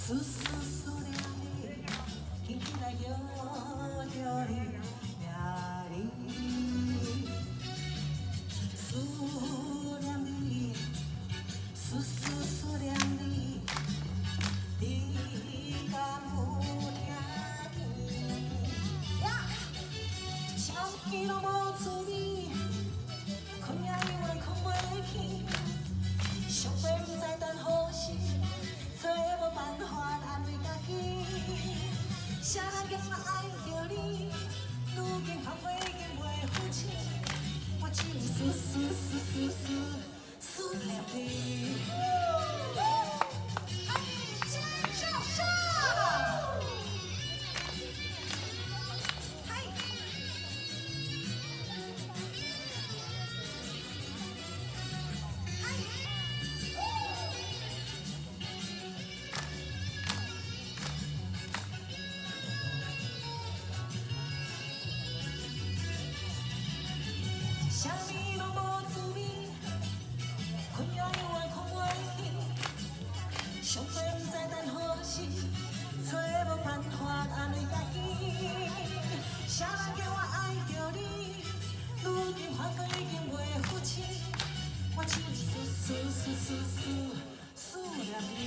思思思念你，轻轻来摇摇你名字。思念你，思思思念你，你敢有听见？呀，想见拢无滋味，困也永远困袂起，上辈不知等何时。 找无办法安慰家己，谁人叫我爱着你？如今风花已经袂付清，我只有思念你。上上！嗨！啥物拢无滋味，困也永远困袂起，上辈不知等何时，找无办法安慰家己。谁人叫我爱着你？如今反过已经袂付清，我只有思念你。